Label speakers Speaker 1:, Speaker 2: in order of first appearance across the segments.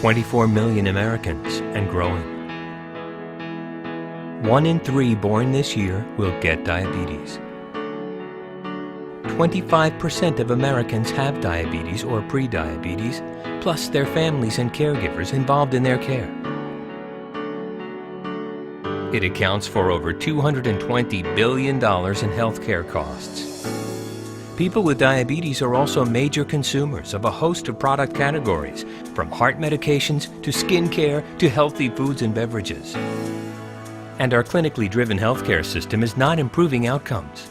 Speaker 1: 24 million Americans and growing. 1 in 3 born this year will get diabetes. 25% of Americans have diabetes or prediabetes, plus their families and caregivers involved in their care. It accounts for over $220 billion in healthcare costs. People with diabetes are also major consumers of a host of product categories, from heart medications to skin care to healthy foods and beverages. And our clinically driven healthcare system is not improving outcomes.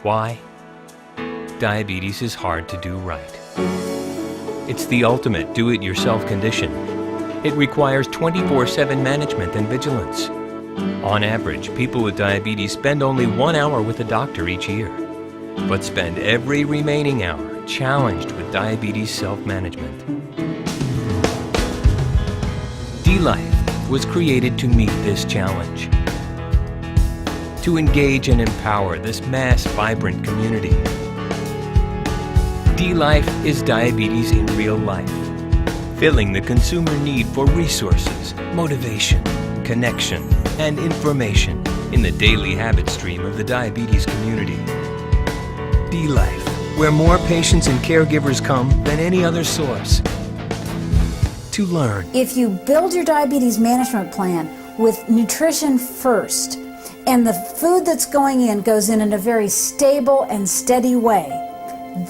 Speaker 1: Why? Diabetes is hard to do right. It's the ultimate do-it-yourself condition. It requires 24/7 management and vigilance. On average, people with diabetes spend only 1 hour with a doctor each year, but spend every remaining hour challenged with diabetes self-management. dLife was created to meet this challenge, to engage and empower this mass, vibrant community. dLife is diabetes in real life, filling the consumer need for resources, motivation, connection, and information in the daily habit stream of the diabetes community. dLife, where more patients and caregivers come than any other source. To learn.
Speaker 2: If you build your diabetes management plan with nutrition first, and the food that's going in goes in a very stable and steady way,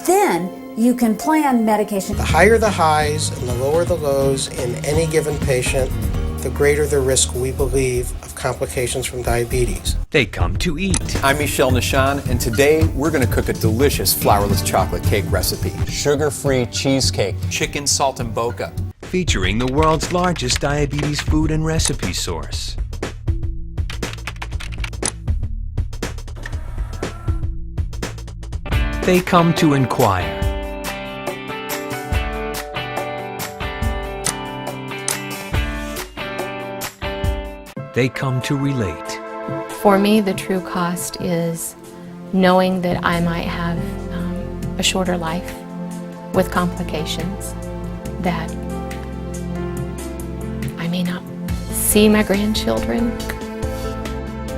Speaker 2: then you can plan medication.
Speaker 3: The higher the highs and the lower the lows in any given patient, the greater the risk, we believe, of complications from diabetes.
Speaker 1: They come to eat.
Speaker 4: I'm Michel Nishan, and today we're going to cook a delicious flourless chocolate cake recipe. Sugar-free cheesecake, chicken saltimbocca,
Speaker 1: featuring the world's largest diabetes food and recipe source. They come to inquire. They come to relate.
Speaker 5: For me, the true cost is knowing that I might have a shorter life with complications, that I may not see my grandchildren.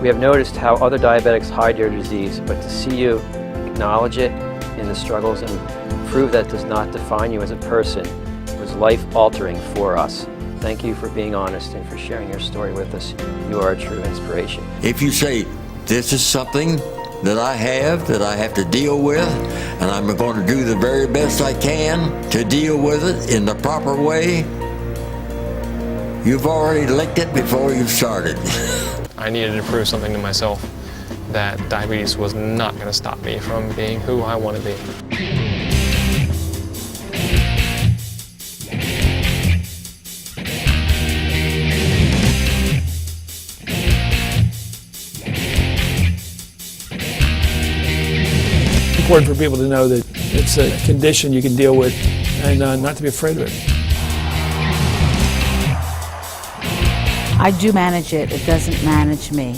Speaker 6: We have noticed how other diabetics hide their disease, but to see you acknowledge it in the struggles and prove that does not define you as a person was life-altering for us. Thank you for being honest and for sharing your story with us. You are a true inspiration.
Speaker 7: If you say, this is something that I have to deal with, and I'm going to do the very best I can to deal with it in the proper way, you've already licked it before you started.
Speaker 8: I needed to prove something to myself, that diabetes was not going to stop me from being who I want to be.
Speaker 9: It's important for people to know that it's a condition you can deal with and not to be afraid of it.
Speaker 10: I do manage it, it doesn't manage me.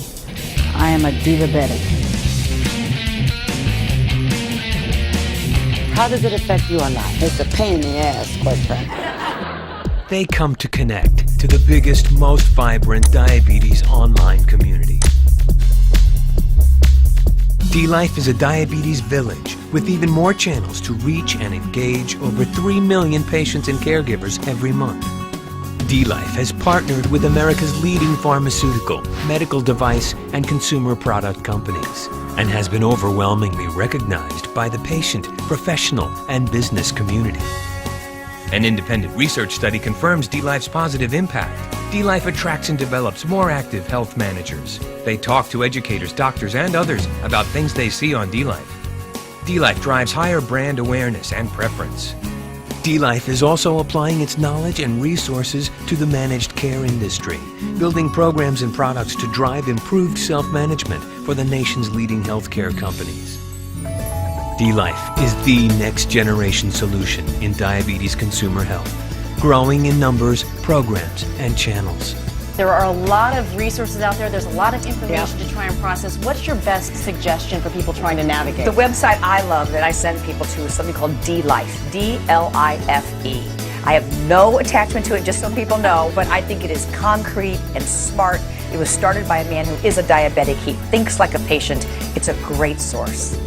Speaker 10: I am a diabetic.
Speaker 11: How does it affect you or not? It's a pain in the ass, quite frankly.
Speaker 1: They come to connect to the biggest, most vibrant diabetes online community. dLife is a diabetes village with even more channels to reach and engage over 3 million patients and caregivers every month. dLife has partnered with America's leading pharmaceutical, medical device, and consumer product companies, and has been overwhelmingly recognized by the patient, professional, and business community. An independent research study confirms dLife's positive impact. dLife attracts and develops more active health managers. They talk to educators, doctors, and others about things they see on dLife. dLife drives higher brand awareness and preference. dLife is also applying its knowledge and resources to the managed care industry, building programs and products to drive improved self-management for the nation's leading healthcare companies. dLife is the next generation solution in diabetes consumer health, growing in numbers, programs, and channels.
Speaker 12: There are a lot of resources out there. There's a lot of information to try and process. What's your best suggestion for people trying to navigate?
Speaker 13: The website I love that I send people to is something called dLife, D-L-I-F-E. I have no attachment to it, just so people know, but I think it is concrete and smart. It was started by a man who is a diabetic. He thinks like a patient. It's a great source.